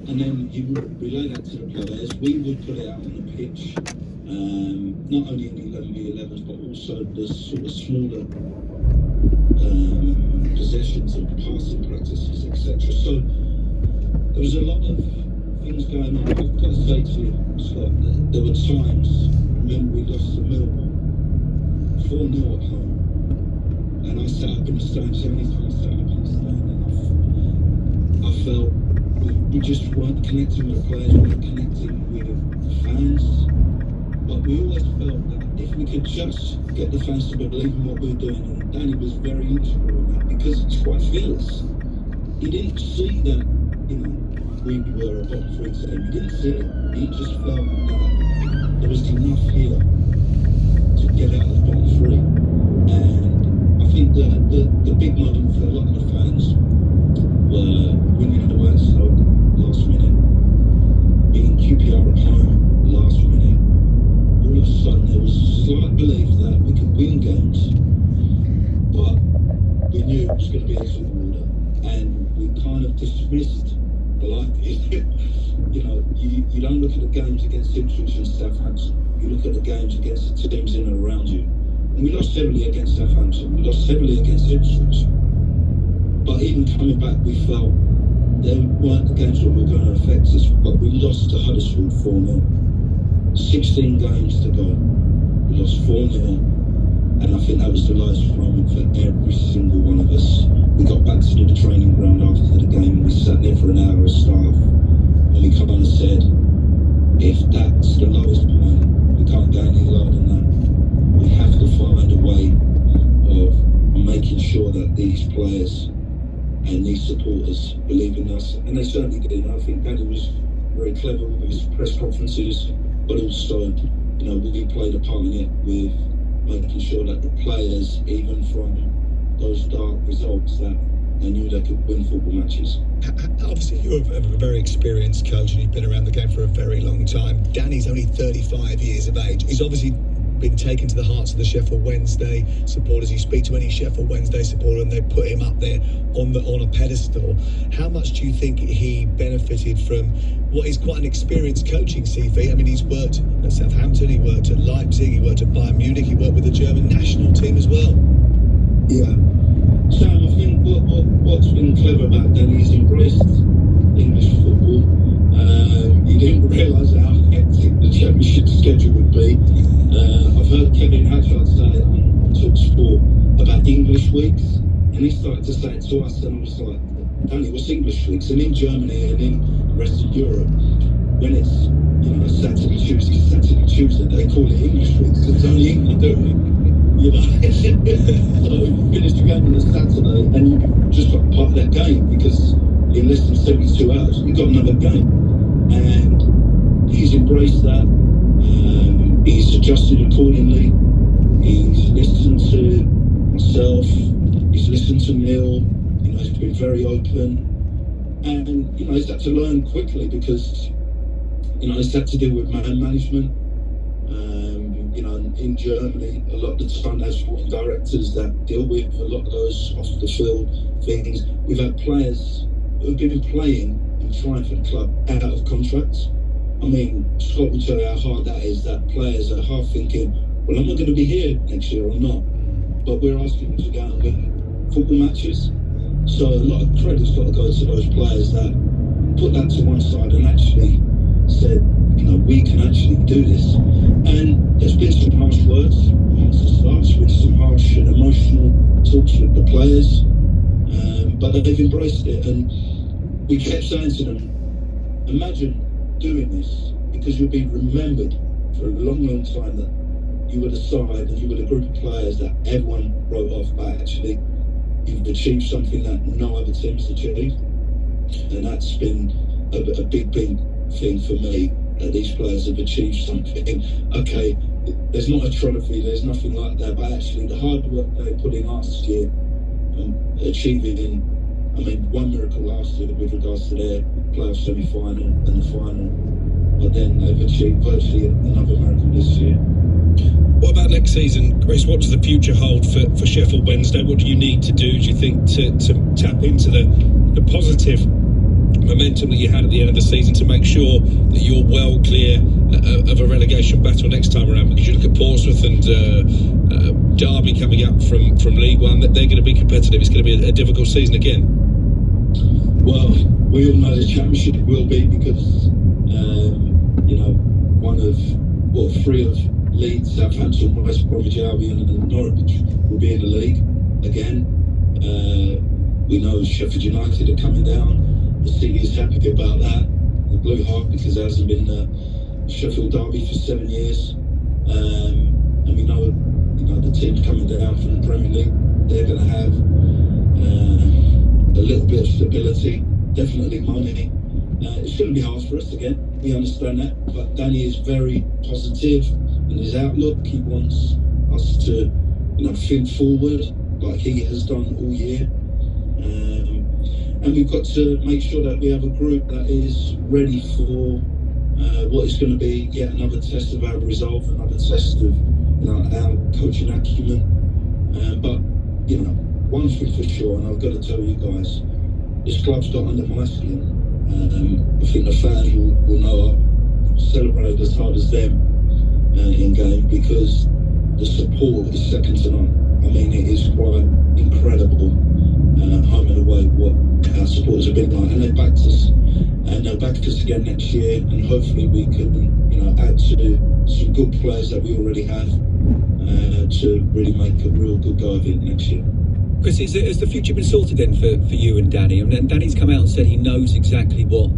and then you would relay that to the players. We would put it out on the pitch, not only in the 11v11s, but also the sort of smaller possessions and passing practices, etc. So there was a lot of things going on. I've got to say to you, Scott, that there were times, remember we lost to Millwall 4-0 at home, and I sat up in the stand, the only time I sat up in the stand, and I felt we just weren't connecting with the players, we weren't connecting with the fans. But we always felt that if we could just get the fans to believe in what we were doing, and Danny was very integral in that because it's quite fearless. He didn't see that, you know, we were a bottom three team. He didn't see it. He just felt that there was enough here to get out of the bottom three. And I think the big moment for a lot of the fans were winning away at Stoke last minute, beating QPR at home last minute. All of a sudden there was a slight belief that we could win games, but we knew it was going to be a tall order, and we kind of dismissed politely. You know, you don't look at the games against Ipswich and Southampton, you look at the games against the teams in and around you. And we lost heavily against Southampton, we lost heavily against Ipswich, but even coming back we felt they weren't the games that were going to affect us. But we lost to Huddersfield 4-0. 16 games to go, we lost 4-0, and I think that was the lowest moment for every single one of us. We got back to the training ground after the game, we sat there for an hour as staff, and we kind of said, if that's the lowest point, we can't go any lower than that. We have to find a way of making sure that these players and these supporters believe in us, and they certainly did. I think Danny was very clever with his press conferences, but also, you know, we played a part in it with making sure that the players, even from those dark results, that they knew they could win football matches. Obviously, you're a very experienced coach and you've been around the game for a very long time. Danny's only 35 years of age. He's obviously been taken to the hearts of the Sheffield Wednesday supporters. You speak to any Sheffield Wednesday supporter and they put him up there on a pedestal. How much do you think he benefited from what is quite an experienced coaching CV? I mean, he's worked at Southampton, he worked at Leipzig, he worked at Bayern Munich, he worked with the German national team as well. Yeah. Sam, I think what's been clever about Danny is embraced English football. He didn't realise how hectic the championship schedule would be. I've heard Kevin Hatchard say on TalkSport about English weeks, and he started to say it to us, and I was like, Danny, what's English weeks? And in Germany and in the rest of Europe, when it's, you know, Saturday, Tuesday, they call it English weeks. It's only England doing it. You know, so you finish the game on a Saturday and you've just got part of that game, because in less than 72 hours you've got another game. And he's embraced that. He's adjusted accordingly. He's listened to myself. He's listened to Neil. You know, he's been very open. And, you know, he's had to learn quickly because, you know, he's had to deal with man management. You know, in Germany, a lot of the time there's sporting directors that deal with a lot of those off the field things. We've had players who've been playing and trying for the club out of contracts. I mean, Scott will tell you how hard that is, that players are half thinking, well, am I going to be here next year or not? But we're asking them to go out and win football matches. So a lot of credit's got to go to those players that put that to one side and actually said, you know, we can actually do this. And there's been some harsh words amongst the staff, there's been some harsh and emotional talks with the players, but they've embraced it. And we kept saying to them, imagine doing this, because you'll be remembered for a long, long time that you were the side and you were the group of players that everyone wrote off, but actually you've achieved something that no other team's achieved. And that's been a big thing for me, that these players have achieved something. Okay, there's not a trophy, there's nothing like that, but actually the hard work they put in last year, achieving, I mean, one miracle last year with regards to their playoff semi-final and the final, but then they've achieved virtually another miracle this year. What about next season, Chris? What does the future hold for Sheffield Wednesday? What do you need to do you think, to tap into the positive momentum that you had at the end of the season to make sure that you're well clear of a relegation battle next time around? Because you look at Portsmouth and Derby coming up from League One, that they're going to be competitive. It's going to be a difficult season again. Well, we all know the Championship will be, because one of three of Leeds, Southampton, West Bromwich Albion and Norwich will be in the league again. We know Sheffield United are coming down. The city is happy about that. The Blue Heart, because there hasn't been a Sheffield derby for 7 years. And we know the teams coming down from the Premier League, they're going to have a little bit of stability, definitely money. It's going to be hard for us again. We understand that, but Danny is very positive in his outlook. He wants us to, think forward like he has done all year. And we've got to make sure that we have a group that is ready for what is going to be yet another test of our resolve, another test of our coaching acumen. But one thing for sure, and I've got to tell you guys, this club's got under my skin. I think the fans will know I celebrate as hard as them in game, because the support is second to none. I mean, it is quite incredible, home and away, what our supporters have been like, and they backed us, and they'll back us again next year, and hopefully we can, add to some good players that we already have to really make a real good go of it next year. Chris, has the future been sorted then for you and Danny? I mean, Danny's come out and said he knows exactly what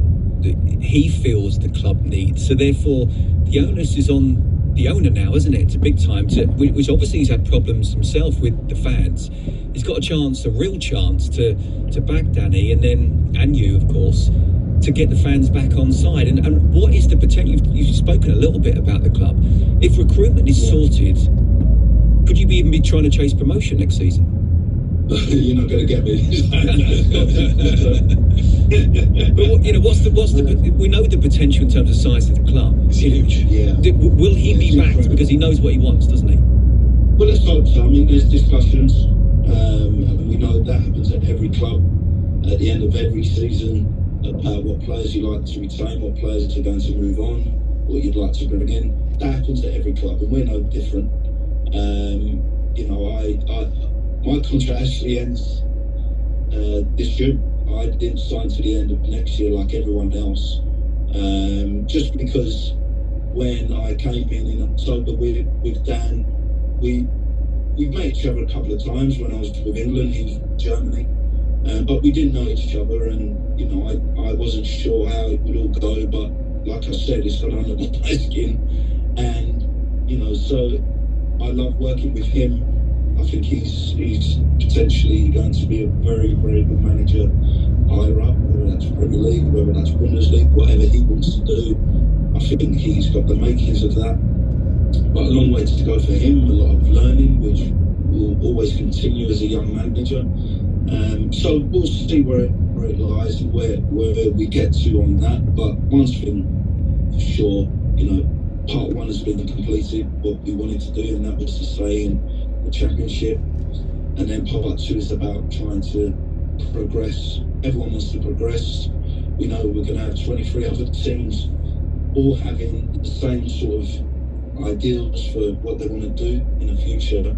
he feels the club needs. So therefore, the onus is on the owner now, isn't it? It's a big time, which obviously he's had problems himself with the fans. He's got a real chance to back Danny and you, of course, to get the fans back on side. And what is the potential? You've spoken a little bit about the club. If recruitment is sorted, could you even be trying to chase promotion next season? You're not going to get me. But what's the? We know the potential in terms of size of the club. It's huge. Yeah. Will he be backed incredible, because he knows what he wants, doesn't he? Well, let's hope so. I mean, there's discussions. And we know that happens at every club at the end of every season about what players you like to retain, what players are going to move on, what you'd like to bring in. That happens at every club, and we're no different. My contract actually ends this June. I didn't sign to the end of next year like everyone else, just because when I came in October with Dan, we met each other a couple of times when I was with England. He was with Germany, but we didn't know each other, and I wasn't sure how it would all go. But like I said, it's got under my skin, and so I love working with him. I think he's potentially going to be a very, very good manager higher up, whether that's Premier League, whether that's Bundesliga, whatever he wants to do. I think he's got the makings of that. But a long way to go for him, a lot of learning, which will always continue as a young manager. So we'll see where it lies and where we get to on that. But one thing for sure, part one has been completed, what we wanted to do, and that was to stay in the Championship. And then part two is about trying to progress. Everyone wants to progress. We know we're going to have 23 other teams all having the same sort of ideals for what they want to do in the future.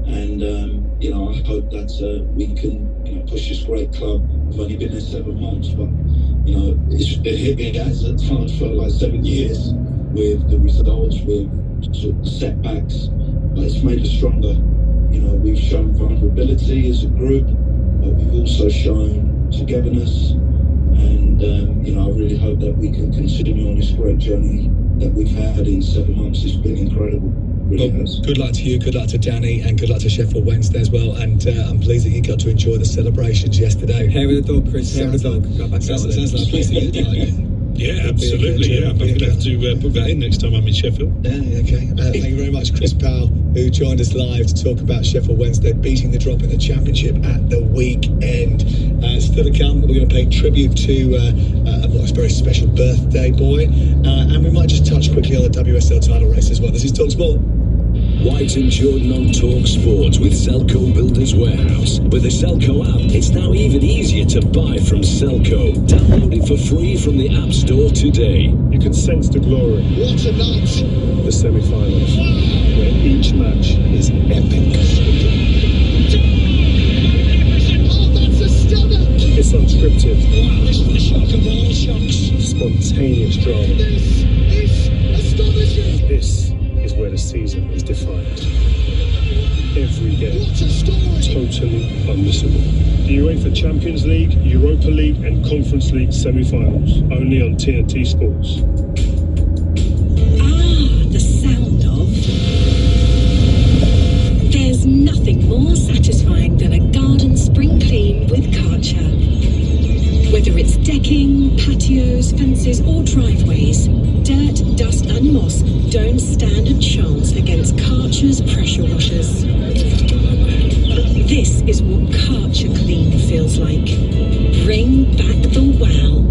And I hope that we can push this great club. We've only been there 7 months, but it has at times felt like 7 years with the results, with sort of setbacks, but it's made us stronger. We've shown vulnerability as a group, but we've also shown togetherness. And I really hope that we can continue on this great journey that we've had in 7 months. It's been incredible. Really well, good luck to you, good luck to Danny, and good luck to Sheffield Wednesday as well. And I'm pleased that you got to enjoy the celebrations yesterday. Hair of the dog, Chris. Hair of the dog. Sounds like a place to do. Yeah, absolutely. Yeah, I'm going to have to put that in next time I'm in Sheffield. Yeah, okay. Thank you very much, Chris Powell, who joined us live to talk about Sheffield Wednesday beating the drop in the Championship at the weekend. Still to come, we're going to pay tribute to a very special birthday boy, and we might just touch quickly on the WSL title race as well. This is Talk Sport. White and Jordan on Talk Sport with Selco Builders Warehouse. With the Selco app, it's now even easier to buy from Selco. Download it for free from the App Store today. You can sense the glory. What a night! The semi-finals, where each match is epic. Oh, that's a stunner! It's unscripted. Wow, this is the shock of all shocks. Spontaneous drama. This is astonishing! This is where the season is defined. Every game, What a story! totally unmissable. The UEFA Champions League, Europa League and Conference League semi-finals, only on TNT Sports. The sound of. There's nothing more satisfying than a garden spring clean with Karcher. Whether it's decking, patios, fences or driveways, dirt, dust and moss don't stand a chance against Karcher's pressure washers. This is what Karcher Clean feels like. Bring back the wow.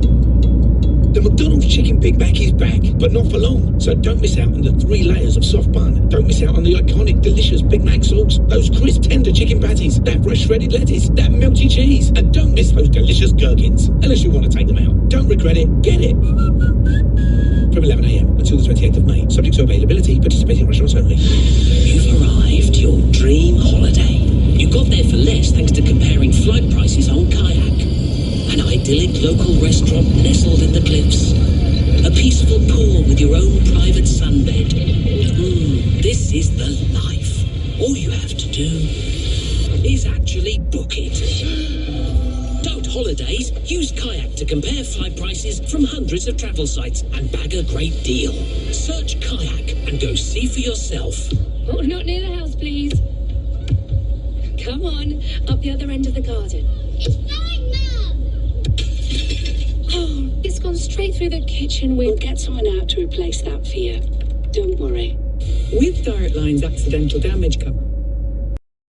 The McDonald's Chicken Big Mac is back, but not for long. So don't miss out on the 3 layers of soft bun. Don't miss out on the iconic, delicious Big Mac sauce, those crisp, tender chicken patties, that fresh shredded lettuce, that melty cheese, and don't miss those delicious gherkins. Unless you want to take them out. Don't regret it. Get it. From 11 a.m. until the 28th of May. Subject to availability. Participating restaurants only. You've arrived, your dream holiday. You got there for less thanks to comparing flight prices on Kayak. An idyllic local restaurant nestled in the cliffs. A peaceful pool with your own private sunbed. This is the life. All you have to do is actually book it. Don't holidays, use Kayak to compare flight prices from hundreds of travel sites and bag a great deal. Search Kayak and go see for yourself. Oh, not near the house, please. Come on, up the other end of the garden. It's fine, Mum! Oh, it's gone straight through the kitchen. We'll get someone out to replace that for you. Don't worry. With Direct Line's accidental damage cover,